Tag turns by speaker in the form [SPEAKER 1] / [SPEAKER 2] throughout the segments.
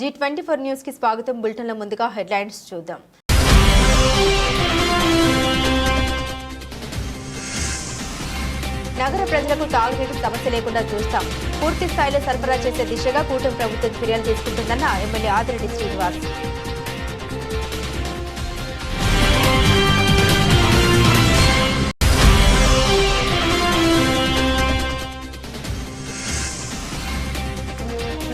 [SPEAKER 1] G24 news కి స్వాగతం. Bulletin లో ముందుగా హెడ్లైన్స్ చూద్దాం. నగర ప్రజలకు తాగునీటి సమస్య లేకుండా చూస్తాం. పూర్తి స్థాయిలో సరఫరా చేసే దిశగా కూటమి ప్రభుత్వం చర్యలు తీసుకుంటుందన్న ఎమ్మెల్యే ఆదిరెడ్డి శ్రీనివాస్.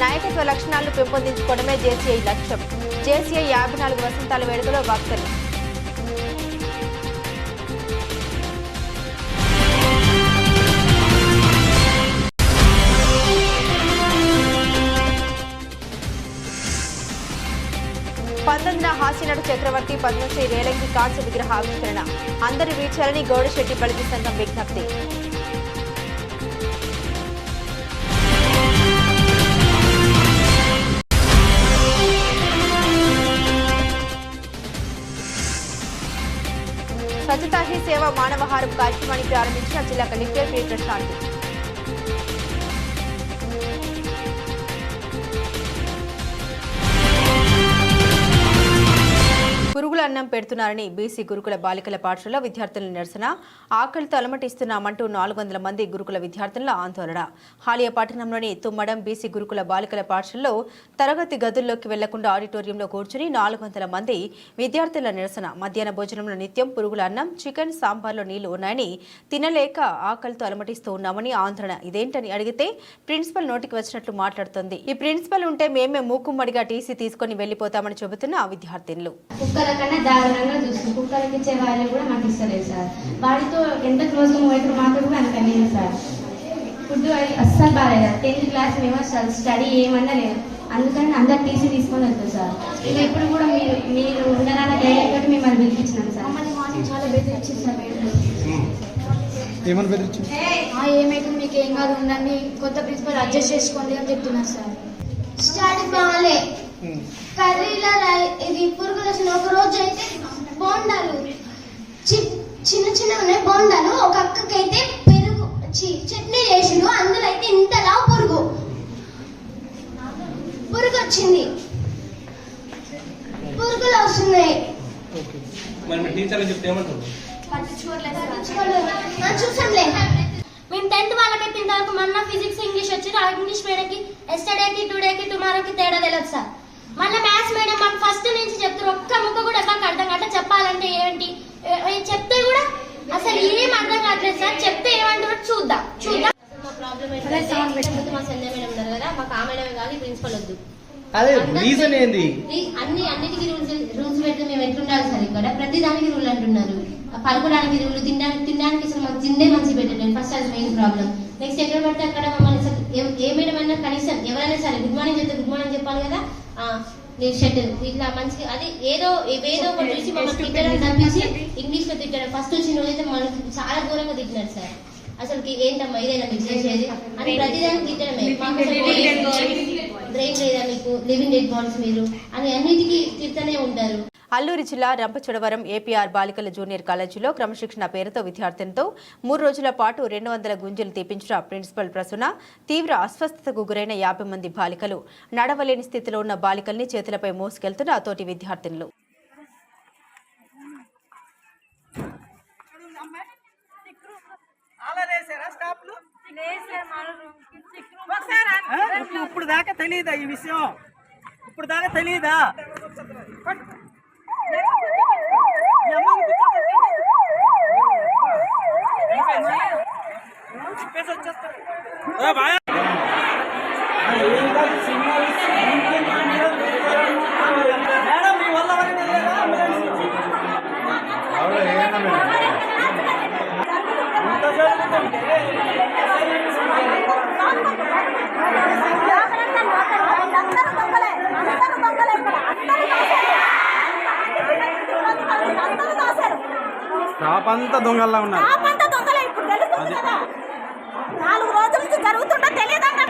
[SPEAKER 1] నాయకత్వ లక్షణాలను పెంపొందించుకోవడమే జేసీఐ లక్ష్యం. జేసీఐ 54 వసంతాల వేడుకలో వక్తలు. హాస్యనటు చక్రవర్తి పద్మశ్రీ రేలంగి కాంస్య విగ్రహ ఆవిష్కరణ. అందరూ వీడ్చాలని గౌడశెట్టి బలిజీ సంఘం విజ్ఞప్తి. స్వచ్ఛతా హీ సేవ మానవహారం కార్యక్రమాన్ని ప్రారంభించిన జిల్లా కలెక్టర్ పి ప్రశాంతి. పురుగుల అన్నం పెడుతున్నారని బీసీ గురుకుల బాలికల పాఠశాలలో విద్యార్థుల నిరసన. ఆకలితో అలమటిస్తున్నామంటూ 400 మంది గురుకుల విద్యార్థుల ఆందోళన. హాలియా పట్టణంలోని తుమ్మడం బీసీ గురుకుల బాలికల పాఠశాలలో తరగతి గదుల్లోకి వెళ్లకుండా ఆడిటోరియంలో కూర్చుని 400 మంది విద్యార్థుల నిరసన. మధ్యాహ్న భోజనంలో నిత్యం పురుగుల అన్నం, చికెన్, సాంబార్లో నీళ్లు ఉన్నాయని తినలేక ఆకలితో అలమటిస్తూ ఉన్నామని ఆందోళన. ఇదేంటని అడిగితే ప్రిన్సిపల్ నోటికి వచ్చినట్లు మాట్లాడుతోంది. ఈ ప్రిన్సిపల్ ఉంటే మేమే మూకుమ్మడిగా టీసీ తీసుకుని వెళ్లిపోతామని చెబుతున్న విద్యార్థినులు.
[SPEAKER 2] కన్నా దారుణంగా చూస్తుంది. కుక్కలకి ఇచ్చే వాళ్ళు కూడా మాకు ఇస్తలేదు సార్. వాడితో ఎంత క్లోజ్గా మూవ్ అయితే మాకు కూడా అంత లేదు సార్. ఫుడ్ అస్సలు బాగాలేదు. 10th క్లాస్ మేము స్టడీ ఏమన్నా లేదు. అందుకని అందరు టీసీ తీసుకొని వెళ్తాం సార్. ఇక ఇప్పుడు కూడా మీరు ఉండరాన్న ధైర్యంతో మిమ్మల్ని పిలిపించినాం సార్. మమ్మల్ని మార్నింగ్ చాలా బెదిరించింది సార్. ఏమైతే మీకు ఏం కాదు ఉండండి, కొత్త ప్రిన్సిపల్ అడ్జస్ట్ చేసుకోండి అని చెప్తున్నారు సార్. స్టడీ బాగాలే, కర్రీలో ఇది పురుగులు వచ్చిన. ఒక రోజు అయితే బోండాలు చిన్న చిన్న ఉన్నాయి బోండాలు. ఒక అక్కకైతే పెరుగు చట్నీ చేసిండు, అందులో అయితే ఇంతలా పురుగు వచ్చింది. పురుగులు వస్తున్నాయి. చూసాంలే. మేము 10th వాళ్ళకైతే ఇంతవరకు మొన్న ఫిజిక్స్, ఇంగ్లీష్ వచ్చి ఇంగ్లీష్ మేడంకి ఎస్టర్డేకి, టుడేకి, టుమారోకి తేడా తెలియదు సార్. మళ్ళీ మ్యాథ్స్ మేడం మాకు ఫస్ట్ నుంచి చెప్తారు. ఒక్క ముక్క కూడా మాకు అర్థం కావట్లేదు. చెప్పాలంటే ఏంటి చెప్తే కూడా అసలు ఏం అర్థం కావట్లేదు సార్. చెప్తే ఏమంటారో చూద్దాం. మా ప్రాబ్లం ఏంటంటే మా సంజయ్ మేడం ఉన్నారు కదా, మాకు ఆ మేడమే కాదు, ప్రిన్సిపల్ వద్దు. అన్నిటికీ రూల్స్ పెడితే మేము ఎట్లుండాలి సార్? ఇక్కడ ప్రతి దానికి రూల్ అంటున్నారు. పలుకోవడానికి రూల్, తినడానికి అసలు మాకు తిండే మంచి పెట్టలేదు. ఫస్ట్ అది మెయిన్ ప్రాబ్లం. నెక్స్ట్ ఎక్కడ పడితే అక్కడ మమ్మల్ని ఏ మేడం అయినా కనీసం ఎవరైనా సరే గుడ్ మార్నింగ్ చెప్తే గుడ్ మార్నింగ్ చెప్పాలి కదా. నేను షటిల్ ఇట్లా మంచిగా అది ఏదో ఒకటి చూసి మమ్మల్ని తిట్టడం తప్పించి ఇంగ్లీష్ లో తిట్టడం. ఫస్ట్ వచ్చిన రోజైతే మనకి చాలా ఘోరంగా తిట్టినారు సార్. అసలు ఏంటమ్మా ఇదేనా మీకు చేసేది అని ప్రతిదానికి తిట్టడమే. బ్రెయిన్ లేదా మీకు, లివింగ్ డెడ్ బాడీస్ మీరు అని అన్నిటికీ తిడుతూనే ఉంటారు.
[SPEAKER 1] అల్లూరి జిల్లా రంపచోడవరం ఏపీఆర్ బాలికల జూనియర్ కాలేజీలో క్రమశిక్షణ పేరుతో విద్యార్థులతో 3 రోజుల పాటు 200 గుంజలు తీపించిన ప్రిన్సిపల్ ప్రసూన తీవ్ర అస్వస్థతకు గురైన 50 మంది బాలికలు, నడవలేని స్థితిలో ఉన్న బాలికల్ని చేతులపై మోసుకెళ్తున్న తోటి విద్యార్థినులు.
[SPEAKER 3] ఇప్పుడు దాకా తెలియదా ఈ విషయం? ఇప్పుడు దాకా తెలియదా?
[SPEAKER 4] అంతా దొంగల్లా ఉన్నారు.
[SPEAKER 5] 4 రోజుల నుంచి జరుగుతుందో తెలియదన్నా.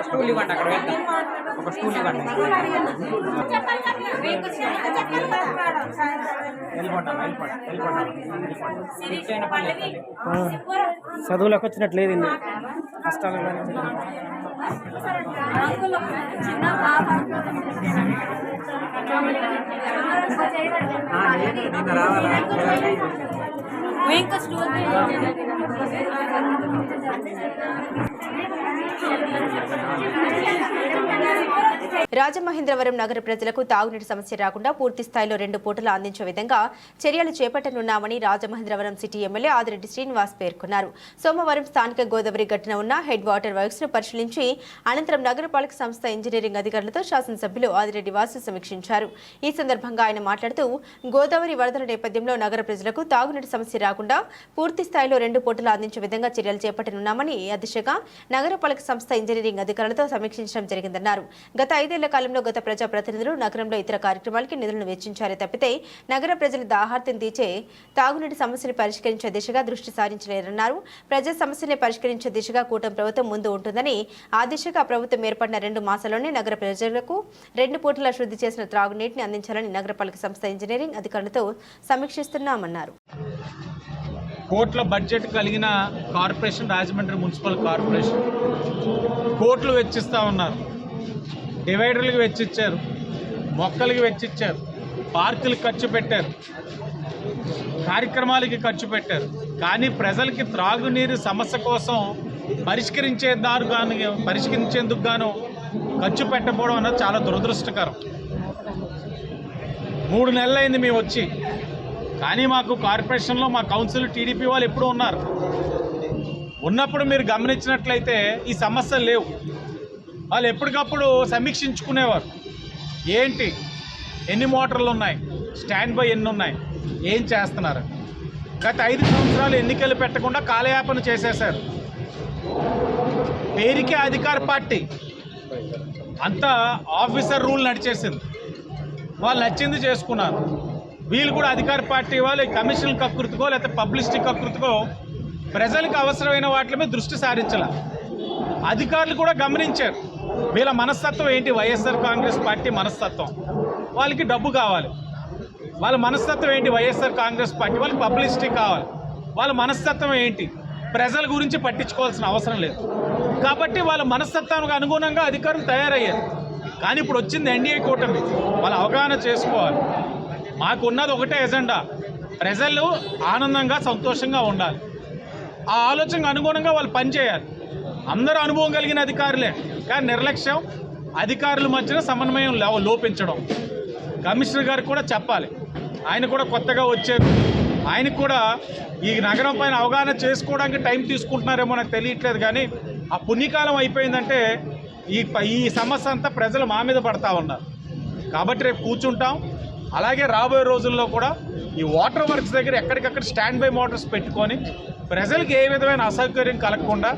[SPEAKER 4] స్టూల్ ఇవ్వండి, అక్కడ వెళ్తాం. ఒక స్టూల్ ఇవ్వండి.
[SPEAKER 3] చదువులకు వచ్చినట్లేదు కష్టాలు
[SPEAKER 1] రాజమహేంద్రవరం నగర ప్రజలకు తాగునీటి సమస్య రాకుండా పూర్తి స్థాయిలో 2 పూటలు అందించే విధంగా చర్యలు చేపట్టనున్నామని రాజమహేంద్రవరం సిటీ ఎమ్మెల్యే ఆదిరెడ్డి శ్రీనివాస్ పేర్కొన్నారు. సోమవారం స్థానిక గోదావరి గట్టున ఉన్న హెడ్ వాటర్ వర్క్స్ ను పరిశీలించి అనంతరం నగరపాలక సంస్థ ఇంజనీరింగ్ అధికారులతో శాసనసభ్యులు ఆదిరెడ్డి వాసు సమీక్షించారు. ఈ సందర్భంగా ఆయన మాట్లాడుతూ గోదావరి వరదల నేపథ్యంలో నగర ప్రజలకు తాగునీటి సమస్య రాకుండా పూర్తి స్థాయిలో 2 పూటలు అందించే విధంగా చర్యలు చేపట్టనున్నామని ఈ దిశగా నగరపాలక సంస్థ ఇంజనీరింగ్ అధికారులతో సమీక్షించడం జరిగిందన్నారు. గత 5 ఏళ్ల కాలంలో గత ప్రజాప్రతినిధులు నగరంలో ఇతర కార్యక్రమాలకి నిధులను వెచ్చించారే తప్పితే నగర ప్రజల దాహార్తిని తీర్చే తాగునీటి సమస్యను పరిష్కరించే దిశగా దృష్టి సారించలేరన్నారు. ప్రజా సమస్యని పరిష్కరించే దిశగా కూటమి ప్రభుత్వం ముందు ఉంటుందని, ఆ దిశగా ప్రభుత్వం ఏర్పడిన 2 మాసాల్లోనే నగర ప్రజలకు 2 పూటల శుద్ధి చేసిన త్రాగునీటిని అందించాలని నగరపాలక సంస్థ ఇంజనీరింగ్ అధికారులతో సమీక్షిస్తున్నామన్నారు.
[SPEAKER 6] కోట్ల బడ్జెట్ కలిగిన కార్పొరేషన్ రాజమండ్రి మున్సిపల్ కార్పొరేషన్ కోట్లు వెచ్చిస్తూ ఉన్నారు. డివైడర్లకు వెచ్చిచ్చారు, మొక్కలకి వెచ్చిచ్చారు, పార్కులకు ఖర్చు పెట్టారు, కార్యక్రమాలకి ఖర్చు పెట్టారు. కానీ ప్రజలకి త్రాగునీరు సమస్య కోసం పరిష్కరించేందుకు గాను ఖర్చు పెట్టకపోవడం అన్నది చాలా దురదృష్టకరం. 3 నెలలైంది మేము వచ్చి, కానీ మాకు కార్పొరేషన్లో మా కౌన్సిల్ టీడీపీ వాళ్ళు ఎప్పుడూ ఉన్నారు. ఉన్నప్పుడు మీరు గమనించినట్లయితే ఈ సమస్యలు లేవు. వాళ్ళు ఎప్పటికప్పుడు సమీక్షించుకునేవారు. ఏంటి, ఎన్ని మోటార్లు ఉన్నాయి, స్టాండ్ బై ఎన్ని ఉన్నాయి, ఏం చేస్తున్నారు. గత 5 సంవత్సరాలు ఎన్నికలు పెట్టకుండా కాలయాపన చేసేశారు. పేరుకే అధికార పార్టీ, అంతా ఆఫీసర్ రూల్ నడిచేసింది. వాళ్ళు నచ్చింది చేసుకున్నారు. వీళ్ళు కూడా అధికార పార్టీ వాళ్ళు కమిషన్ కకృతికో లేకపోతే పబ్లిసిటీ కకృతికో ప్రజలకు అవసరమైన వాటి మీద దృష్టి సారించాల. అధికారులు కూడా గమనించారు వీళ్ళ మనస్తత్వం ఏంటి. వైఎస్ఆర్ కాంగ్రెస్ పార్టీ మనస్తత్వం, వాళ్ళకి డబ్బు కావాలి. వాళ్ళ మనస్తత్వం ఏంటి, వైఎస్ఆర్ కాంగ్రెస్ పార్టీ వాళ్ళకి పబ్లిసిటీ కావాలి. వాళ్ళ మనస్తత్వం ఏంటి, ప్రజల గురించి పట్టించుకోవాల్సిన అవసరం లేదు. కాబట్టి వాళ్ళ మనస్తత్వానికి అనుగుణంగా అధికారులు తయారయ్యారు. కానీ ఇప్పుడు వచ్చింది ఎన్డీఏ కూటమి, వాళ్ళ అవగాహన చేసుకోవాలి. మాకున్నది ఒకటే ఎజెండా, ప్రజలు ఆనందంగా సంతోషంగా ఉండాలి. ఆ ఆలోచనకు అనుగుణంగా వాళ్ళు పనిచేయాలి. అందరూ అనుభవం కలిగిన అధికారులే, కానీ నిర్లక్ష్యం, అధికారుల మధ్యన సమన్వయం లోపించడం. కమిషనర్ గారికి కూడా చెప్పాలి. ఆయన కూడా కొత్తగా వచ్చారు, ఆయనకు కూడా ఈ నగరం పైన అవగాహన చేసుకోవడానికి టైం తీసుకుంటున్నారేమో నాకు తెలియట్లేదు. కానీ ఆ పుణ్యకాలం అయిపోయిందంటే ఈ సమస్య అంతా ప్రజలు మా మీద పడతా ఉన్నారు. కాబట్టి రేపు కూర్చుంటాం. అలాగే రాబోయే రోజుల్లో కూడా ఈ వాటర్ వర్క్స్ దగ్గర ఎక్కడికక్కడ స్టాండ్ బై మోటార్స్ పెట్టుకొని ప్రజలకు ఏ విధమైన అసౌకర్యం కలగకుండా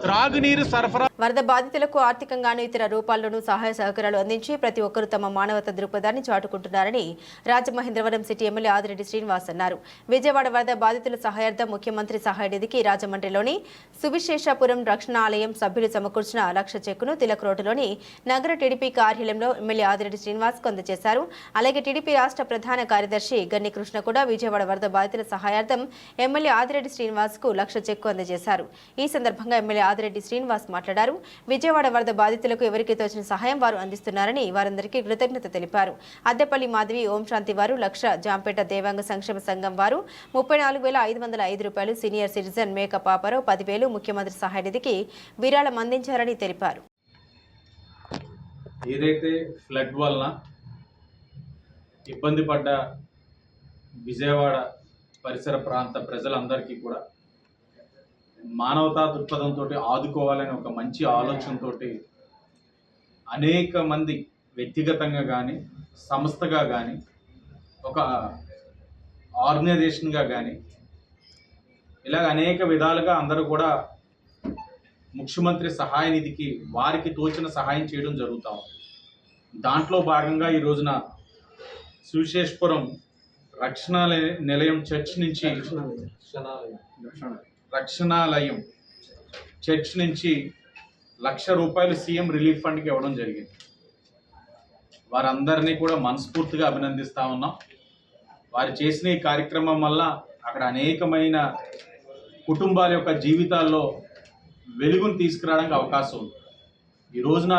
[SPEAKER 6] త్రాగునీరు సరఫరా.
[SPEAKER 1] వరద బాధితులకు ఆర్థికంగాను ఇతర రూపాల్లోనూ సహాయ సహకారాలు అందించి ప్రతి ఒక్కరూ తమ మానవతా దృక్పథాన్ని చాటుకుంటున్నారని రాజమహేంద్రవరం సిటీ ఎమ్మెల్యే ఆదిరెడ్డి శ్రీనివాస్ అన్నారు. విజయవాడ వరద బాధితుల సహాయార్థం ముఖ్యమంత్రి సహాయ నిధికి రాజమండ్రిలోని సువిశేషపురం రక్షణాలయం సభ్యులు సమకూర్చిన 1 లక్ష చెక్కును తిలక్ రోడ్డులోని నగర టీడీపీ కార్యాలయంలో ఎమ్మెల్యే ఆదిరెడ్డి శ్రీనివాస్ అందజేశారు. అలాగే టీడీపీ రాష్ట్ర ప్రధాన కార్యదర్శి గన్ని కృష్ణ కూడా విజయవాడ వరద బాధితుల సహాయార్థం ఎమ్మెల్యే ఆదిరెడ్డి శ్రీనివాస్ కు 1 లక్ష చెక్కు అందజేశారు. ఈ సందర్భంగా ఎమ్మెల్యే ఆదిరెడ్డి శ్రీనివాస్ మాట్లాడారు. విజయవాడ వరద బాధితులకు ఎవరికి తోచిన సహాయం వారు అందిస్తున్నారని వారందరికీ కృతజ్ఞత తెలిపారు. అద్దెపల్లి మాధవి ఓం శాంతి వారు 1 లక్ష, జాంపేట దేవాంగ సంక్షేమ సంఘం వారు 34,505 రూపాయలు, సీనియర్ సిటిజన్ మేక పాపారావు 10,000 ముఖ్యమంత్రి సహాయ నిధికి విరాళం అందించారని తెలిపారు.
[SPEAKER 6] ఏదైతే ఫ్లడ్ వలన ఇబ్బంది పడ్డ విజయవాడ పరిసర ప్రాంత ప్రజలందరికీ కూడా మానవతా దృక్పథంతో ఆదుకోవాలని ఒక మంచి ఆలోచనతో అనేక మంది వ్యక్తిగతంగా కానీ సంస్థగా కానీ ఒక ఆర్గనైజేషన్గా కానీ ఇలాగ అనేక విధాలుగా అందరూ కూడా ముఖ్యమంత్రి సహాయ నిధికి వారికి తోచిన సహాయం చేయడం జరుగుతాం. దాంట్లో భాగంగా ఈ రోజున సువిశేషపురం రక్షణాలయం చర్చ్ నుంచి రక్షణాలయం చర్చ్ నుంచి ₹1,00,000 సీఎం రిలీఫ్ ఫండ్కి ఇవ్వడం జరిగింది. వారందరినీ కూడా మనస్ఫూర్తిగా అభినందిస్తా ఉన్నాం. వారు చేసిన ఈ కార్యక్రమం వల్ల అక్కడ అనేకమైన కుటుంబాల యొక్క జీవితాల్లో వెలుగును తీసుకురావడానికి అవకాశం ఉంది. ఈ రోజున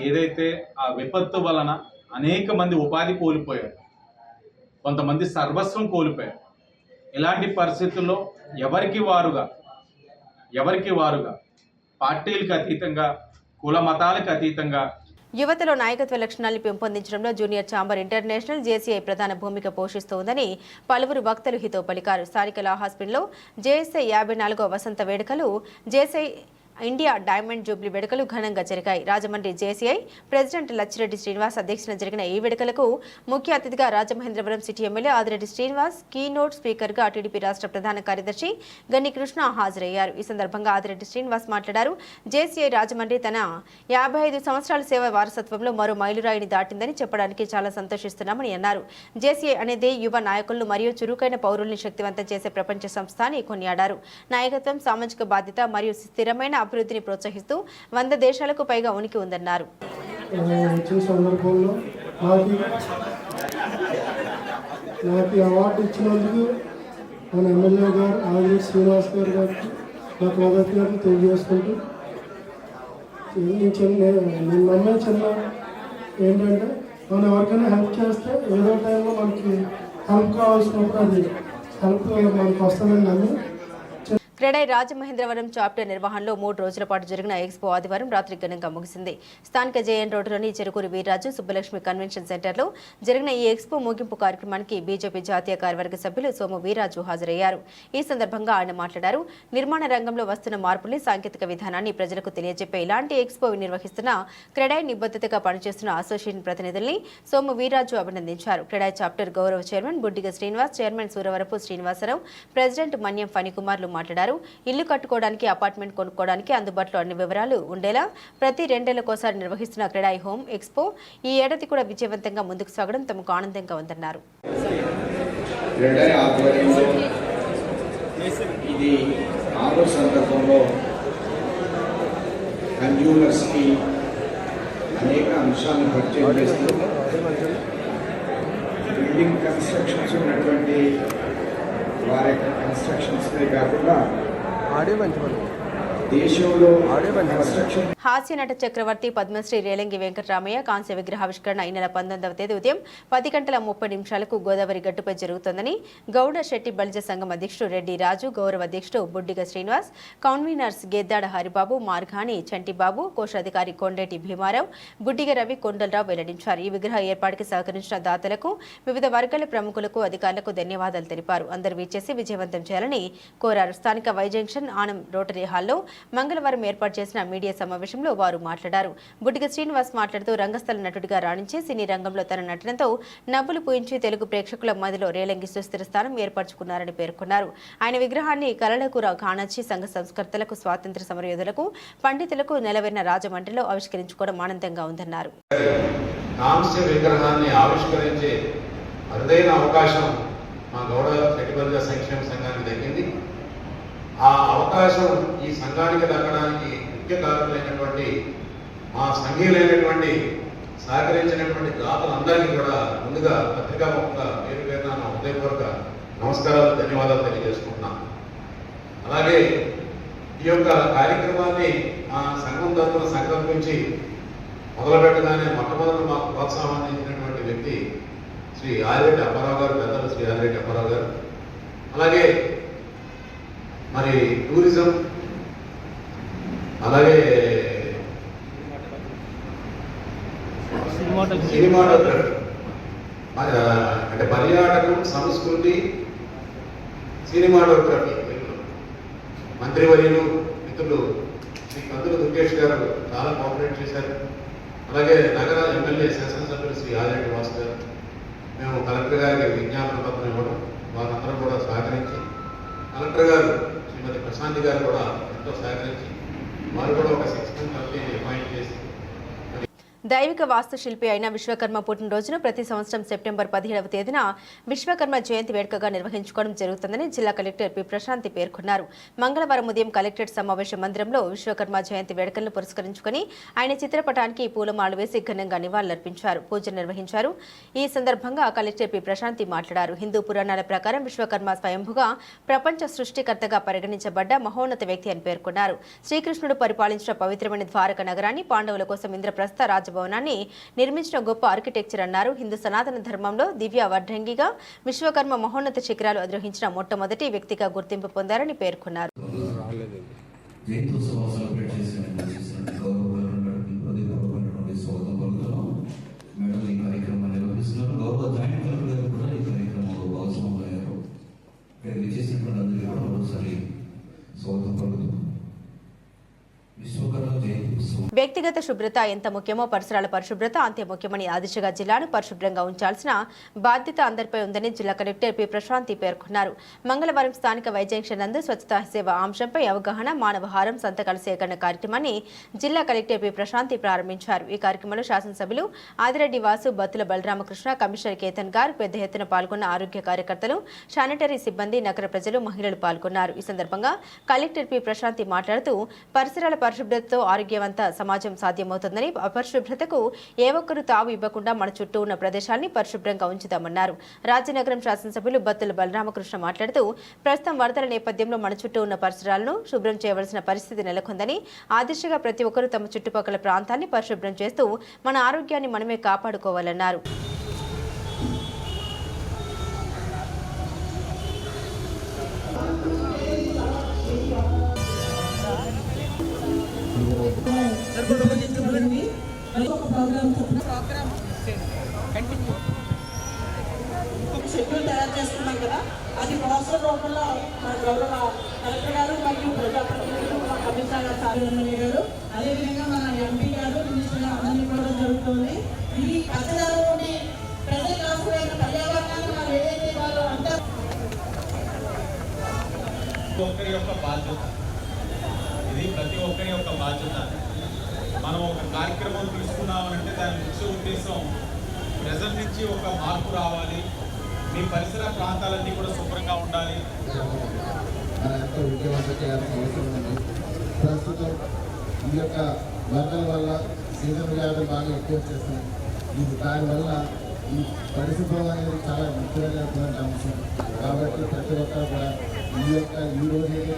[SPEAKER 6] ఏదైతే ఆ విపత్తు వలన అనేక మంది ఉపాధి కోల్పోయారు, కొంతమంది సర్వస్వం కోల్పోయారు. ఇలాంటి పరిస్థితుల్లో ఎవరికి వారుగా పార్టీలకు అతీతంగా, కుల మతాలకు అతీతంగా
[SPEAKER 1] యువతలో నాయకత్వ లక్షణాలను పెంపొందించడంలో జూనియర్ ఛాంబర్ ఇంటర్నేషనల్ జేసీఐ ప్రధాన భూమిక పోషిస్తోందని పలువురు వక్తలు హితో పలికారు. స్థానిక లా హాస్పిటల్లో జేఎస్ఐ 54వ వసంత వేడుకలు, జేఎస్ఐ ఇండియా డైమండ్ జూబ్లీ వేడుకలు ఘనంగా జరిగాయి. రాజమండ్రి జేసీఐ ప్రెసిడెంట్ లచ్చిరెడ్డి శ్రీనివాస్ అధ్యక్షతన జరిగిన ఈ వేడుకలకు ముఖ్య అతిథిగా Rajamahendravaram city MLA Adireddy Srinivas, keynote స్పీకర్గా టీడీపీ రాష్ట్ర ప్రధాన కార్యదర్శి గన్ని కృష్ణ హాజరయ్యారు. ఈ సందర్భంగా ఆదిరెడ్డి శ్రీనివాస్ మాట్లాడారు. జేసీఐ రాజమండ్రి తన 55 సంవత్సరాల సేవ వారసత్వంలో మరో మైలురాయిని దాటిందని చెప్పడానికి చాలా సంతోషిస్తున్నామని అన్నారు. జేసీఐ అనేది యువ నాయకులను మరియు చురుకైన పౌరుల్ని శక్తివంతం చేసే ప్రపంచ సంస్థ అని కొనియాడారు. నాయకత్వం, సామాజిక బాధ్యత మరియు స్థిరమైన అభివృద్ధిని ప్రోత్సహిస్తూ 100 దేశాలకు పైగా ఉనికి ఉందన్నారు.
[SPEAKER 7] వచ్చిన సందర్భంలో నాకు అవార్డు ఇచ్చినందుకు మన ఎమ్మెల్యే గారు ఆదిరెడ్డి శ్రీనివాస్ గారికి నా కృతజ్ఞతలు తెలియజేసుకుంటూ, నేను నమ్మే చిన్న ఏంటంటే మనం ఎవరికైనా హెల్ప్ చేస్తే ఏదో టైంలో మనకి హెల్ప్ కావాల్సినప్పుడు అది హెల్ప్ మనకు వస్తుందని నమ్మి
[SPEAKER 1] క్రెడై రాజమహేంద్రవరం చాప్టర్ నిర్వహణలో 3 రోజుల పాటు జరిగిన ఎక్స్పో ఆదివారం రాత్రి ఘనంగా ముగిసింది. స్థానిక జేఎన్ రోడ్డులోని చెరుకూరి వీర్రాజు సుబ్బలక్ష్మి కన్వెన్షన్ సెంటర్లో జరిగిన ఈ ఎక్స్పో ముగింపు కార్యక్రమానికి బీజేపీ జాతీయ కార్యవర్గ సభ్యులు సోము వీర్రాజు హాజరయ్యారు. ఈ సందర్భంగా ఆయన మాట్లాడారు. నిర్మాణ రంగంలో వస్తున్న మార్పుల్ని, సాంకేతిక విధానాన్ని ప్రజలకు తెలియజెప్పే ఇలాంటి ఎక్స్పో నిర్వహిస్తున్న క్రెడై నిబద్ధతగా పనిచేస్తున్న అసోసియేషన్ ప్రతినిధుల్ని సోము వీర్రాజు అభినందించారు. క్రెడై చాప్టర్ గౌరవ chairman Buddiga Srinivas, chairman Suravarapu Srinivasarao, president Manyam ఫణికుమార్లు మాట్లాడారు. ఇల్లు కట్టుకోవడానికి, అపార్ట్మెంట్ కొనుక్కోవడానికి అందుబాటులో అన్ని వివరాలు ఉండేలా ప్రతి 2 ఏళ్లకోసారి నిర్వహిస్తున్న క్రెడై హోమ్ ఎక్స్పో ఈ ఏడాది కూడా విజయవంతంగా ముందుకు సాగడం తమకు ఆనందంగా ఉందన్నారు.
[SPEAKER 8] ఇది 6వ సందర్భంలో కన్జ్యూమర్స్కి అనేక అంశాలను పరిచయం చేస్తూ బిల్డింగ్ కన్స్ట్రక్షన్స్ ఉన్నటువంటి వారి యొక్క కన్స్ట్రక్షన్స్నే కాకుండా దేశంలో కన్స్ట్రక్షన్
[SPEAKER 1] హాస్య నట చక్రవర్తి పద్మశ్రీ రేలంగి వెంకటరామయ్య కాంస్య విగ్రహావిష్కరణ ఈ నెల 19వ తేదీ ఉదయం 10:30 గోదావరి గట్టుపై జరుగుతోందని గౌడ శెట్టి బలిజ సంఘం అధ్యక్షుడు రెడ్డి రాజు, గౌరవ అధ్యక్షుడు బుడ్డిగ శ్రీనివాస్, కన్వీనర్స్ గెద్దాడ హరిబాబు, మార్గాని చంటిబాబు, కోశాధికారి కొండేటి భీమారావు, బుడ్డిగ రవి, కొండలరావు వెల్లడించారు. ఈ విగ్రహ ఏర్పాటుకి సహకరించిన దాతలకు, వివిధ వర్గాల ప్రముఖులకు, అధికారులకు ధన్యవాదాలు తెలిపారు. అందరూ విచ్చేసి విజయవంతం చేయాలని కోరారు. స్థానిక వై జంక్షన్ ఆనం రోటరీ హాల్లో మంగళవారం ఏర్పాటు చేసిన మీడియా సమావేశంలో వారు మాట్లాడారు. బుడ్డిగ శ్రీనివాస్ మాట్లాడుతూ రంగస్థల నటుడిగా రాణించి సినీ రంగంలో తన నటనతో నవ్వులు పూయించి తెలుగు ప్రేక్షకుల మధ్యలో రేలంగి సుస్థిర స్థానం ఏర్పరచుకున్నారని పేర్కొన్నారు. ఆయన విగ్రహాన్ని కళలకు కానొచ్చి సంఘ సంస్కర్తలకు, స్వాతంత్ర్య సమరయోధులకు, పండితులకు నెలవైన రాజమండ్రిలో ఆవిష్కరించుకోవడం ఆనందంగా ఉందన్నారు.
[SPEAKER 9] కాంస్య విగ్రహాన్ని ఆవిష్కరించే అరుదైన అవకాశం మా గౌడ శెట్టిబలిజ సంక్షేమ సంఘానికి దక్కింది. ఆ అవకాశం ఈ సంఘానికి దక్కడానికి ముఖ్య కారకులైనటువంటి మా సంఘీయులైనటువంటి సహకరించినటువంటి దాతలందరికీ కూడా ముందుగా పత్రికాముఖంగా పేరు పేరున నా హృదయపూర్వక నమస్కారాలు, ధన్యవాదాలు తెలియజేసుకుంటున్నాను. అలాగే ఈ యొక్క కార్యక్రమాన్ని మా సంఘం తరఫున సంకల్పించి మొదలుపెట్టగానే మొట్టమొదటి మాకు ప్రోత్సాహం అందించినటువంటి వ్యక్తి శ్రీ ఆదిరెడ్డి అప్పారావు గారు, పెద్దలు శ్రీ ఆదిరెడ్డి అప్పారావు గారు. అలాగే మరి టూరిజం, అలాగే సినిమాటోగ్రఫీ, అంటే పర్యాటకం, సంస్కృతి, సినిమాటోగ్రఫీ మంత్రివర్యులు మిత్రులు శ్రీ కందుల దుర్గేష్ గారు చాలా కోఆపరేట్ చేశారు. అలాగే నగర ఎమ్మెల్యే శాసనసభ్యులు శ్రీ ఆదిరెడ్డి వాసు గారు, మేము కలెక్టర్ గారికి విజ్ఞాపన పత్రం ఇవ్వడం, వారందరూ కూడా సహకరించి, కలెక్టర్ గారు శ్రీమతి ప్రశాంతి గారు కూడా ఎంతో సహకరించి వారు కూడా ఒక 6 మంత్ కమిటీని అపాయింట్ చేసి
[SPEAKER 1] దైవిక వాస్తుశిల్పి అయిన విశ్వకర్మ పుట్టినరోజును ప్రతి సంవత్సరం సెప్టెంబర్ 17వ తేదీన విశ్వకర్మ జయంతి వేడుకగా నిర్వహించుకోవడం జరుగుతుందని జిల్లా కలెక్టర్ పి ప్రశాంతి పేర్కొన్నారు. మంగళవారం ఉదయం కలెక్టరేట్ సమావేశ మందిరంలో విశ్వకర్మ జయంతి వేడుకలను పురస్కరించుకుని ఆయన చిత్రపటానికి పూలమాలలు వేసి ఘనంగా నివాళులర్పించారు, పూజలు నిర్వహించారు. ఈ సందర్భంగా కలెక్టర్ పి ప్రశాంతి మాట్లాడారు. హిందూ పురాణాల ప్రకారం విశ్వకర్మ స్వయంభుగా ప్రపంచ సృష్టికర్తగా పరిగణించబడ్డ మహోన్నత వ్యక్తి అని పేర్కొన్నారు. శ్రీకృష్ణుడు పరిపాలించిన పవిత్రమైన ద్వారక నగరాన్ని, పాండవుల కోసం ఇంద్రప్రస్థ రాజభవనాన్ని నిర్మించిన గొప్ప ఆర్కిటెక్చర్ అన్నారు. హిందూ సనాతన ధర్మంలో దివ్య వడ్రంగిగా విశ్వకర్మ మహోన్నత శిఖరాలు అధిరోహించిన మొట్టమొదటి వ్యక్తిగా గుర్తింపు పొందారని పేర్కొన్నారు. వ్యక్తిగత శుభ్రత ఎంత ముఖ్యమో పరిసరాల పరిశుభ్రత అంతే ముఖ్యమని ఆ దిశగా జిల్లాను పరిశుభ్రంగా ఉంచాల్సిన బాధ్యత అందరిపై ఉందని జిల్లా కలెక్టర్ పి ప్రశాంతి పేర్కొన్నారు. మంగళవారం స్థానిక వైజంక్షన్ నందు స్వచ్ఛతా సేవ అంశంపై అవగాహన, మానవహారం, సంతకాల సేకరణ కార్యక్రమాన్ని జిల్లా కలెక్టర్ పి ప్రశాంతి ప్రారంభించారు. ఈ కార్యక్రమంలో శాసనసభ్యులు ఆదిరెడ్డి వాసు, బత్తుల బలరామకృష్ణ, కమిషనర్ కేతన్ గారు పెద్ద ఎత్తున పాల్గొన్న ఆరోగ్య కార్యకర్తలు, శానిటరీ సిబ్బంది, నగర ప్రజలు, మహిళలు పాల్గొన్నారు. ఈ సందర్భంగా కలెక్టర్ పి ప్రశాంతి మాట్లాడుతూ పరిసరాల పరిశుభ్రతతో ఆరోగ్యవంత సమాజం సాధ్యమవుతుందని, అపరిశుభ్రతకు ఏ ఒక్కరూ తావు ఇవ్వకుండా మన చుట్టూ ఉన్న ప్రదేశాన్ని పరిశుభ్రంగా ఉంచుతామన్నారు. రాజనగరం శాసనసభ్యులు బత్తుల బలరామకృష్ణ మాట్లాడుతూ ప్రస్తుతం వరదల నేపథ్యంలో మన చుట్టూ ఉన్న పరిసరాలను శుభ్రం చేయవలసిన పరిస్థితి నెలకొందని, ఆ దిశగా ప్రతి ఒక్కరూ తమ చుట్టుపక్కల ప్రాంతాన్ని పరిశుభ్రం చేస్తూ మన ఆరోగ్యాన్ని మనమే కాపాడుకోవాలన్నారు.
[SPEAKER 5] షెడ్యూల్ తయారు చేసుకున్నాం కదా, అది వాట్సాప్ రూపంలో మన గౌరవ కలెక్టర్ గారు మరియు ప్రజాప్రతినిధులు, మా కమిషనర్ గారు, సార్వజనిక గారు, అదేవిధంగా మన ఎంపీ గారు, మినిస్టర్ గారు అందరినీ కూడా జరుగుతుంది. ఈ కథలోని ప్రజలకు అవసరమైన పర్యావరణాన్ని మనం ఏదైతే వాళ్ళు అంటారు
[SPEAKER 6] ఒక్కరి యొక్క బాధ్యత, ఇది ప్రతి ఒక్కరి యొక్క బాధ్యత. మనం ఒక కార్యక్రమం తీసుకున్నామనంటే దాని ముఖ్య ఉద్దేశం ప్రజల నుంచి ఒక మార్పు రావాలి, మీ పరిసర ప్రాంతాలన్నీ కూడా శుభ్రంగా ఉండాలి.
[SPEAKER 8] మన ఎంతో విజయవంతం చేయాల్సిన అవసరం ఉంది. ప్రస్తుతం ఈ యొక్క వరదల వల్ల సీజన్ వ్యాధులు బాగా ఎక్కువ చేస్తాయి. దానివల్ల ఈ పరిశుభ్రం అనేది చాలా ముఖ్యమైనటువంటి అంశం. కాబట్టి ప్రతి ఒక్కరు కూడా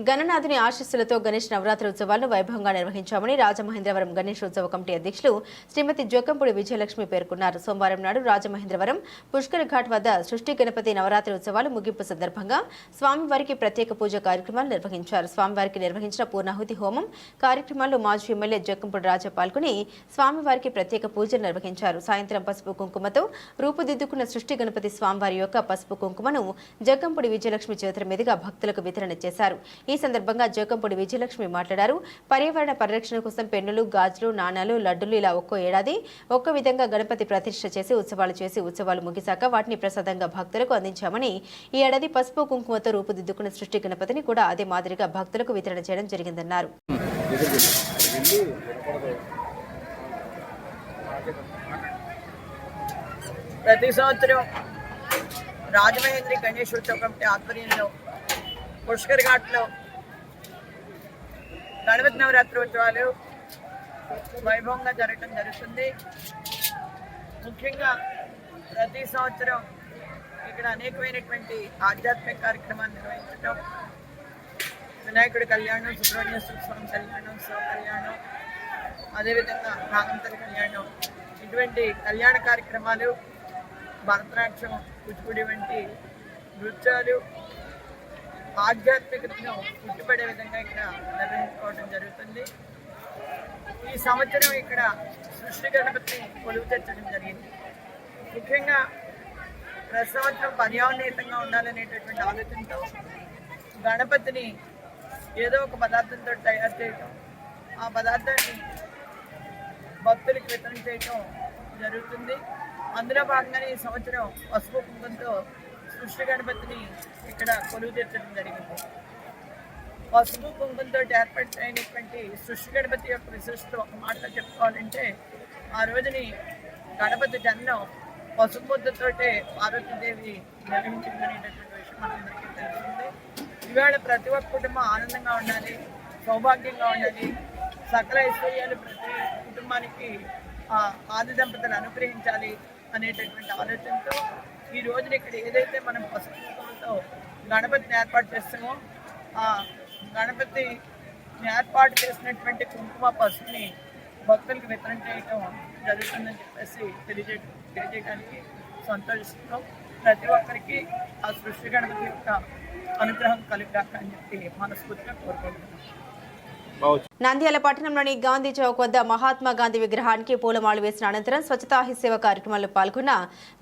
[SPEAKER 1] గణనాథుని ఆశీస్సులతో గణేష్ నవరాత్రి ఉత్సవాలను వైభవంగా నిర్వహించామని రాజమహేంద్రవరం గణేష్ ఉత్సవ కమిటీ అధ్యక్షులు శ్రీమతి జోకంపూడి విజయలక్ష్మి పేర్కొన్నారు. సోమవారం నాడు రాజమహేంద్రవరం పుష్కర్ ఘాట్ వద్ద సృష్టి గణపతి నవరాత్రి ఉత్సవాలు ముగింపు సందర్భంగా స్వామివారికి ప్రత్యేక పూజ కార్యక్రమాలు నిర్వహించారు. స్వామివారికి నిర్వహించిన పూర్ణాహుతి హోమం కార్యక్రమాల్లో మాజీ ఎమ్మెల్యే జోకంపూడి రాజా పాల్గొని స్వామివారికి ప్రత్యేక పూజలు నిర్వహించారు. సాయంత్రం పసుపు కుంకుమతో రూపుదిద్దుకున్న సృష్టి గణపతి స్వామివారి యొక్క పసుపు కుంకుమను జోకంపూడి విజయలక్ష్మి చేతుల మీదుగా భక్తులకు వితరణ చేశారు. ఈ సందర్భంగా జోకంపూడి విజయలక్ష్మి మాట్లాడారు. పర్యావరణ పరిరక్షణ కోసం పెన్నులు, గాజులు, నాణాలు, లడ్డులు ఇలా ఒక్కో ఏడాది ఒక్కో విధంగా గణపతి ప్రతిష్ఠ చేసి ఉత్సవాలు ముగిశాక వాటిని ప్రసాదంగా భక్తులకు అందించామని, ఈ ఏడాది పసుపు కుంకుమతో రూపుదిద్దుకున్న సృష్టి గణపతిని కూడా అదే మాదిరిగా భక్తులకు వితరణ చేయడం జరిగిందన్నారు.
[SPEAKER 5] ప్రతి సంవత్సరం రాజమహేంద్రి గణేష్ ఉత్సవ కమిటీ ఆధ్వర్యంలో పుష్కర్ ఘాట్లో గణపతి నవరాత్రి ఉత్సవాలు వైభవంగా జరగడం జరుగుతుంది. ముఖ్యంగా ప్రతి సంవత్సరం ఇక్కడ అనేకమైనటువంటి ఆధ్యాత్మిక కార్యక్రమాలు నిర్వహించడం, వినాయకుడి కళ్యాణం, సుబ్రహ్మణ్యేశ్వర స్వామి కళ్యాణం, శివ కళ్యాణం, అదేవిధంగా నాగంతరి కళ్యాణం, ఇటువంటి కళ్యాణ కార్యక్రమాలు, భరతనాట్యం, కూచిపూడి వంటి నృత్యాలు ఆధ్యాత్మికతను ఉట్టిపడే విధంగా ఇక్కడ నిర్వహించుకోవడం జరుగుతుంది. ఈ సంవత్సరం ఇక్కడ సృష్టి గణపతిని కొలువు తెచ్చడం జరిగింది. ముఖ్యంగా ప్రతి సంవత్సరం పర్యావరణీయంగా ఉండాలనేటటువంటి ఆలోచనతో గణపతిని ఏదో ఒక పదార్థంతో తయారు చేయటం, ఆ పదార్థాన్ని భక్తులకు వితరణ చేయటం జరుగుతుంది. అందులో భాగంగానే ఈ సంవత్సరం పసుపు కుంకుమతో సృష్టి గణపతిని ఇక్కడ కొలువు తీర్చడం జరిగింది. పసుపు కుంకుమతో ఏర్పాటైనటువంటి సృష్టి గణపతి యొక్క విశిష్టత ఒక మాటలో చెప్పుకోవాలంటే ఆ రోజుని గణపతి జన్మం పసుపుతోటే పార్వతీదేవి నిర్వహించిందనేటటువంటి విషయం మనందరికీ తెలిసిందే. ఇవాళ ప్రతి ఒక్క కుటుంబం ఆనందంగా ఉండాలి, సౌభాగ్యంగా ఉండాలి, సకల ఐశ్వర్యాలు ప్రతి కుటుంబానికి ఆది దంపతులు అనుగ్రహించాలి అనేటటువంటి ఆలోచనతో ఈ రోజున ఇక్కడ ఏదైతే మనం పసుపుతో గణపతిని ఏర్పాటు చేస్తామో ఆ గణపతిని ఏర్పాటు చేసినటువంటి కుంకుమ పసుపుని భక్తులకు వితరణ చేయటం జరుగుతుందని చెప్పేసి తెలియజేయడానికి సంతోషిస్తున్నాం. ప్రతి ఒక్కరికి ఆ సృష్టి గణపతి యొక్క అనుగ్రహం కలుగుగాక అని చెప్పి మనస్ఫూర్తిగా కోరుకుంటున్నాం.
[SPEAKER 1] నంద్యాల పట్టణంలోని గాంధీ చౌక్ వద్ద మహాత్మా గాంధీ విగ్రహానికి పూలమాలు వేసిన అనంతరం స్వచ్ఛతా హీ సేవ కార్యక్రమంలో పాల్గొన్న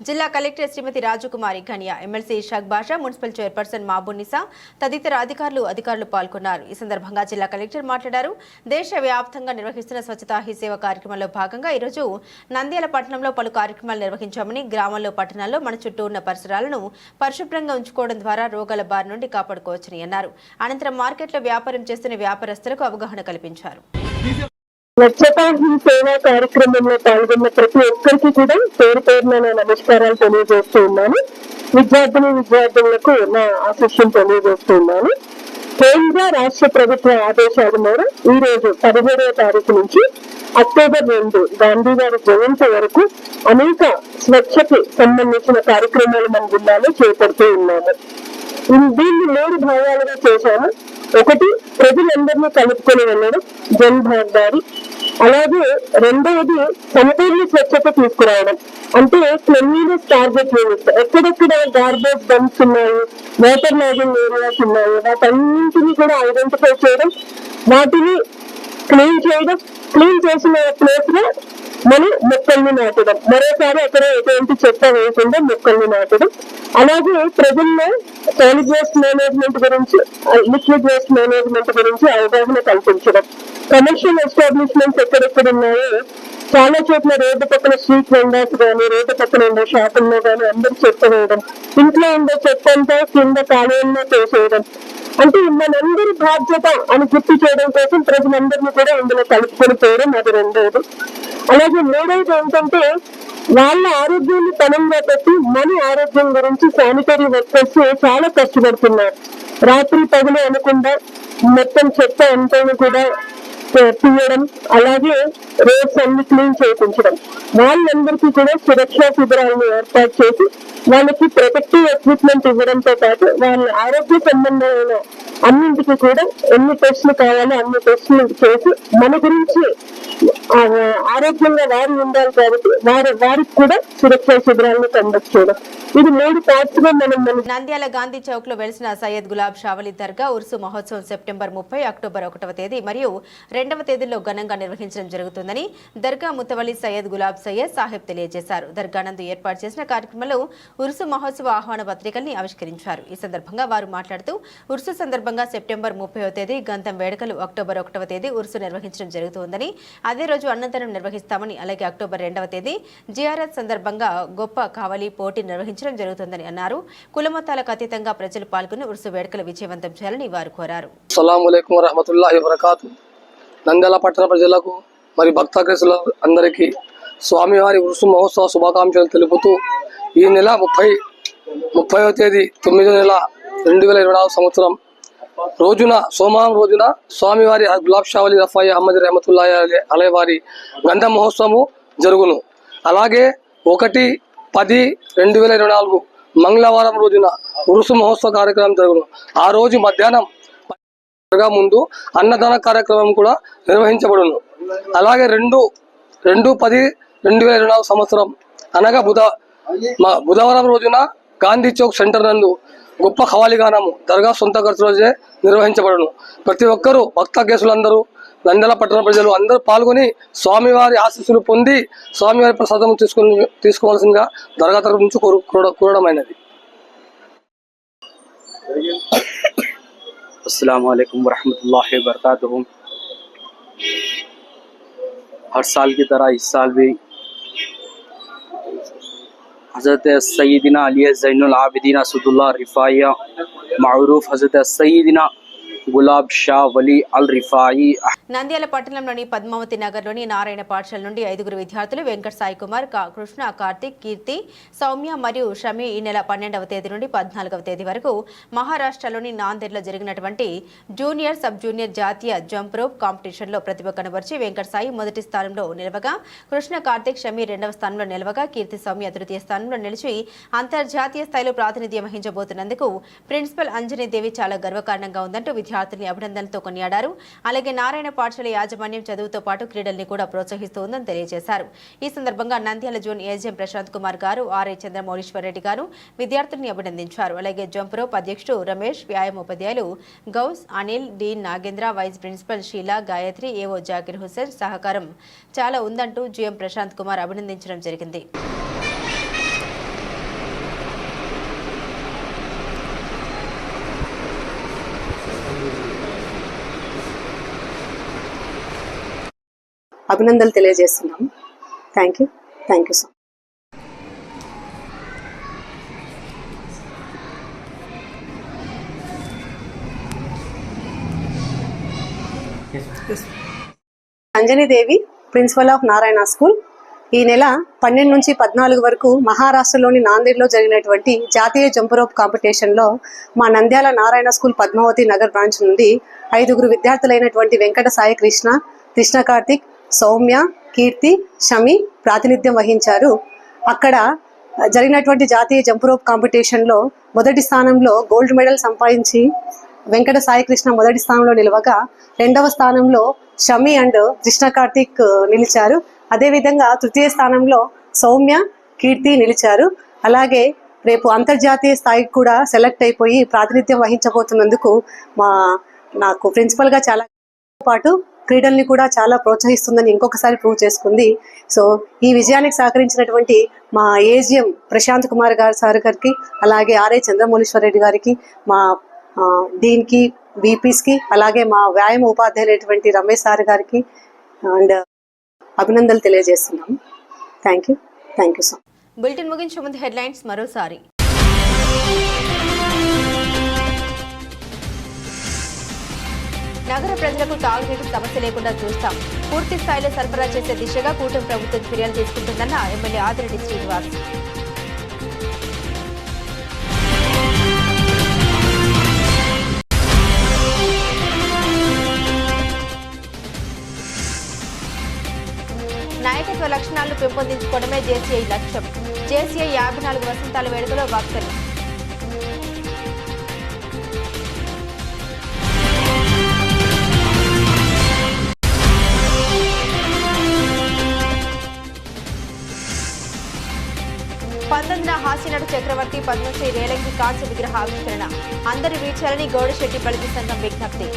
[SPEAKER 1] జిల్లా కలెక్టర్ శ్రీమతి రాజకుమారి ఘనియా, ఎమ్మెల్సీ ఇషాక్ బాషా, మున్సిపల్ చైర్పర్సన్ మాబున్నిసా తదితర అధికారులు పాల్గొన్నారు. ఈ సందర్భంగా జిల్లా కలెక్టర్ మాట్లాడారు. దేశవ్యాప్తంగా నిర్వహిస్తున్న స్వచ్ఛతా హీ సేవ కార్యక్రమంలో భాగంగా ఈరోజు నంద్యాల పట్టణంలో పలు కార్యక్రమాలు నిర్వహించామని, గ్రామాల్లో పట్టణాల్లో మన చుట్టూ ఉన్న పరిసరాలను పరిశుభ్రంగా ఉంచుకోవడం ద్వారా రోగాల బారి నుండి కాపాడుకోవచ్చని అన్నారు. అనంతరం మార్కెట్లో వ్యాపారం చేస్తున్న వ్యాపారస్తులకు అవగాహన కల్పించారు.
[SPEAKER 10] స్వచ్ఛతా హీ సేవా కార్యక్రమంలో పాల్గొన్న ప్రతి ఒక్కరికి కూడా పేరు పేరున నా నమస్కారాలు తెలియజేస్తూ ఉన్నాను. విద్యార్థులకు నా ఆశీస్సులు తెలియజేస్తూ ఉన్నాను. కేంద్ర రాష్ట్ర ప్రభుత్వ ఆదేశాల మేర ఈ రోజు 17వ తారీఖు నుంచి అక్టోబర్ 2 గాంధీ గారి జయంతి వరకు అనేక స్వచ్ఛకి సంబంధించిన కార్యక్రమాలు మన జిల్లాలో చేపడుతూ ఉన్నాము. దీన్ని 3 భాగాలుగా చేశాము. ఒకటి, ప్రజలందరినీ కలుపుకొని వెళ్ళడం, జన్ భాగీదారీ. అలాగే రెండవది సంపూర్ణ స్వచ్ఛత తీసుకురావడం, అంటే క్లెన్లీనెస్ టార్గెట్ యూనిట్. ఎక్కడెక్కడ గార్బేజ్ డంప్స్ ఉన్నాయి, వాటర్ లాగింగ్ ఏరియాస్ ఉన్నాయి, వాటన్నింటినీ కూడా ఐడెంటిఫై చేయడం, వాటిని క్లీన్ చేయడం, క్లీన్ చేసిన ప్లేస్ లో మనం మొక్కల్ని నాటడం, మరోసారి అక్కడ ఎటువంటి చెత్త వేయకుండా మొక్కల్ని నాటడం. అలాగే ప్రజల్లో సాలిడ్ వేస్ట్ మేనేజ్మెంట్ గురించి, లిక్విడ్ వేస్ట్ మేనేజ్మెంట్ గురించి అవగాహన కల్పించడం. కమర్షియల్ ఎస్టాబ్లిష్మెంట్స్ ఎక్కడెక్కడ ఉన్నాయో చాలా చోట్ల రోడ్డు పక్కన స్ట్రీట్ వెండర్స్ కానీ, రోడ్డు పక్కన ఉండే షాపుల్లో కానీ అందరూ చెత్త వేయడం, ఇంట్లో ఉండే చెత్త అంతా కింద కాలువల్లో తోసేయడం. అంటే మనందరి బాధ్యత అని గుర్తు చేయడం కోసం ప్రజలందరినీ కూడా ఇందులో కలుపుకొని పోవడం, అది రెండోది. అలాగే మూడోది ఏంటంటే వాళ్ళ ఆరోగ్యాన్ని పనంగా పెట్టి మన ఆరోగ్యం గురించి శానిటరీ వర్కర్స్ చాలా కష్టపడుతున్నారు. రాత్రి పగలు అనకుండా మొత్తం చెత్త అంతా కూడా తీయడం, అలాగే రోడ్స్ అన్ని క్లీన్ చేయించడం. వాళ్ళందరికీ కూడా సురక్షా శిబిరాలను ఏర్పాటు చేసి వాళ్ళకి ప్రొటెక్టివ్ ఎక్విప్మెంట్ ఇవ్వడంతో పాటు వాళ్ళ ఆరోగ్య సంబంధమైన అన్నింటికి కూడా ఎన్ని టెస్టులు కావాలో అన్ని టెస్టులు చేసి మన గురించి ఆరోగ్యంగా వారు ఉండాలి కాబట్టి వారికి కూడా సురక్షా శిబిరాలను కండక్ట్ చేయడం. ఇది 3 పార్ట్స్ గా మనం
[SPEAKER 1] నంద్యాల గాంధీ చౌక్ లో వెలిసిన సయ్యద్ గులాబ్ షావలి దర్గా ఉర్సు మహోత్సవం సెప్టెంబర్ 30, అక్టోబర్ 1వ తేదీ మరియు 2వ తేదీలో ఘనంగా నిర్వహించడం జరుగుతుందని దర్గా ముతవల్లి సయ్యద్ గులాబ్ సయ్యద్ సాహెబ్ తెలియజేశారు. దర్గా నందు ఏర్పాటు చేసిన కార్యక్రమంలో ఉర్సు మహోత్సవ ఆహ్వాన పత్రికల్ని ఆవిష్కరించారు. ఈ సందర్భంగా వారు మాట్లాడుతూ ఉర్సు సందర్భంగా సెప్టెంబర్ 30వ తేదీ గంధం వేడుకలు, అక్టోబర్ 1వ తేదీ ఉర్సు నిర్వహించడం జరుగుతుందని, అదే రోజు అన్నదానం నిర్వహిస్తామని, అలాగే అక్టోబర్ 2వ తేదీ జియారత్ సందర్భంగా గొప్ప కావలి పోటీ నిర్వహించడం జరుగుతుందని అన్నారు. కులమతాలకు అతీతంగా ప్రజలు పాల్గొని ఉర్సు వేడుకలు విజయవంతం చేయాలని వారు కోరారు.
[SPEAKER 11] అస్సలాము అలైకుం వరహ్మతుల్లాహి వబరకాతుహు. నంద్యాల పట్టణ ప్రజలకు మరి భక్తాగ్రసుల అందరికీ స్వామివారి ఉర్సు మహోత్సవ శుభాకాంక్షలు తెలుపుతూ ఈ నెల 30వ తేదీ 9వ నెల 2024 సంవత్సరం రోజున సోమవారం రోజున స్వామివారి గులాబ్ షావలి రఫాయి అహ్మద్ రహమతుల్లాహి అలైహి వారి గంధ మహోత్సవము జరుగును. అలాగే 1-10-2024 మంగళవారం రోజున ఉరుసు మహోత్సవ కార్యక్రమం జరుగును. ఆ రోజు మధ్యాహ్నం ముందు అన్నదాన కార్యక్రమం కూడా నిర్వహించబడును. అలాగే 2-10-2024 సంవత్సరం అనగా బుధవారం రోజున గాంధీ చౌక్ సెంటర్ నందు గొప్ప ఖవాలిగానము దర్గా సొంత ఖర్చులచే నిర్వహించబడును. ప్రతి ఒక్కరూ భక్తాగ్రేసులందరూ, నంద్యాల పట్టణ ప్రజలు అందరూ పాల్గొని స్వామివారి ఆశీస్సులు పొంది స్వామివారి ప్రసాదం తీసుకోవాల్సిందిగా దర్గా తరఫు నుంచి కోరడమైనది.
[SPEAKER 12] अस्सलाम वालेकुम वरहमतुल्लाहि वबरकातुहू। हर साल की तरह इस साल भी हज़रत सय्यदना अली ज़ैनुल आबिदीन असदुल्लाह रिफ़ाइया मारूफ हज़रत सय्यदना गुलाब शाह वली अल रिफाई।
[SPEAKER 1] నంద్యాల పట్టణంలోని పద్మావతి నగర్లోని నారాయణ పాఠశాల నుండి 5 విద్యార్థులు వెంకట సాయి కుమార్, కృష్ణ, కార్తిక్, కీర్తి, సౌమ్య మరియు షమి ఈ నెల 12వ తేదీ నుండి 14వ తేదీ వరకు మహారాష్ట్రలోని నాందేడ్లో జరిగినటువంటి జూనియర్ సబ్ జూనియర్ జాతీయ జంప్ రోప్ కాంపిటీషన్లో ప్రతిభ కనబర్చి వెంకట సాయి మొదటి స్థానంలో నిలవగా, కృష్ణ, కార్తిక్, షమి రెండవ స్థానంలో నిలవగా, కీర్తి, సౌమ్య తృతీయ స్థానంలో నిలిచి అంతర్జాతీయ స్థాయిలో ప్రాతినిధ్యం వహించబోతున్నందుకు ప్రిన్సిపల్ అంజనీ దేవి చాలా గర్వకారణంగా ఉందంటూ విద్యార్థుల్ని అభినందనలతో కొనియాడారు. అలాగే నారాయణ పాఠశాల యాజమాన్యం చదువుతో పాటు క్రీడల్ని కూడా ప్రోత్సహిస్తోందని తెలియజేశారు. ఈ సందర్భంగా నంద్యాల జోన్ ఏజీఎం ప్రశాంత్ కుమార్ గారు, ఆర్ఐ చంద్రమౌళీశ్వర్ రెడ్డి గారు విద్యార్థుల్ని అభినందించారు. అలాగే జంప్ రోప్ అధ్యక్షుడు రమేష్, వ్యాయామ ఉపాధ్యాయులు Ghouse, Anil, dean Nagendra, vice principal Sheela, Gayatri, AO Zakir Hussain సహకారం చాలా ఉందంటూ జీఎం ప్రశాంత్ కుమార్ అభినందించడం జరిగింది.
[SPEAKER 10] అభినందనలు తెలియజేస్తున్నాము. Thank you so Anjani Devi, principal of Narayana school. ఈ నెల 12 నుంచి 14 వరకు మహారాష్ట్రలోని నాందేడ్లో జరిగినటువంటి జాతీయ జంప్ రోప్ కాంపిటీషన్లో మా నంద్యాల నారాయణ స్కూల్ పద్మావతి నగర్ బ్రాంచ్ నుండి 5 విద్యార్థులైనటువంటి వెంకట సాయి కృష్ణ, కృష్ణ కార్తిక్, సౌమ్య, కీర్తి, షమి ప్రాతినిధ్యం వహించారు. అక్కడ జరిగినటువంటి జాతీయ జంప్ రోప్ కాంపిటీషన్లో మొదటి స్థానంలో గోల్డ్ మెడల్ సంపాదించి వెంకట సాయి కృష్ణ మొదటి స్థానంలో నిలవగా, రెండవ స్థానంలో షమి అండ్ కృష్ణ కార్తిక్ నిలిచారు. అదేవిధంగా తృతీయ స్థానంలో సౌమ్య, కీర్తి నిలిచారు. అలాగే రేపు అంతర్జాతీయ స్థాయికి కూడా సెలెక్ట్ అయిపోయి ప్రాతినిధ్యం వహించబోతున్నందుకు నాకు ప్రిన్సిపల్గా చాలా పాటు క్రీడల్ని కూడా చాలా ప్రోత్సహిస్తుందని ఇంకొకసారి ప్రూవ్ చేసుకుంది. సో ఈ విజయానికి సహకరించినటువంటి మా ఏజిఎం ప్రశాంత్ కుమార్ సార్ గారికి, అలాగే ఆర్ఐ చంద్రమౌళీశ్వర్ రెడ్డి గారికి, మా డీన్కి, బీపీస్కి, అలాగే మా వ్యాయామ ఉపాధ్యాయులైనటువంటి రమేష్ సార్ గారికి అండ్ అభినందనలు తెలియజేస్తున్నాము. Thank you so.
[SPEAKER 1] బులెటిన్ ముగించే ముందు హెడ్లైన్స్ మరోసారి. నగర ప్రజలకు తాగునీటి సమస్య లేకుండా చూస్తాం, పూర్తి స్థాయిలో సరఫరా చేసే దిశగా కూటమి ప్రభుత్వం చర్యలు తీసుకుంటుందన్న ఎమ్మెల్యే ఆదిరెడ్డి శ్రీనివాస్. నాయకత్వ లక్షణాలను పెంపొందించుకోవడమే జేసీఐ లక్ష్యం. జేసీఐ 54 వసంతాల వేడుకలో వక్తలు. పంతొమ్మిదిన హాస్యనటు చక్రవర్తి పద్మశ్రీ రేలంగి కాంస్య విగ్రహ ఆవిష్కరణ. అందరూ వీడ్చాలని గౌడశెట్టి బలిజీ సంఘం విజ్ఞప్తి.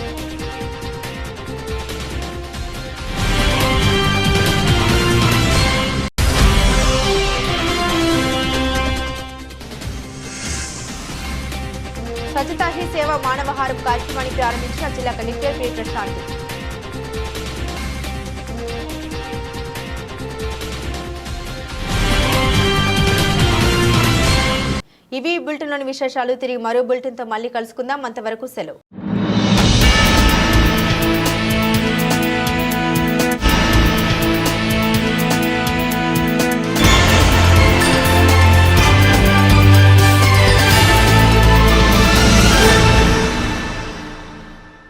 [SPEAKER 1] స్వచ్ఛతా హీ సేవ మానవహారం కార్యక్రమాన్ని ప్రారంభించిన జిల్లా కలెక్టర్ పి ప్రశాంత్. ఇవి బులెటిన్లోని విశేషాలు. తిరిగి మరో బులెటిన్తో మళ్ళీ కలుసుకుందాం. అంతవరకు సెలవు.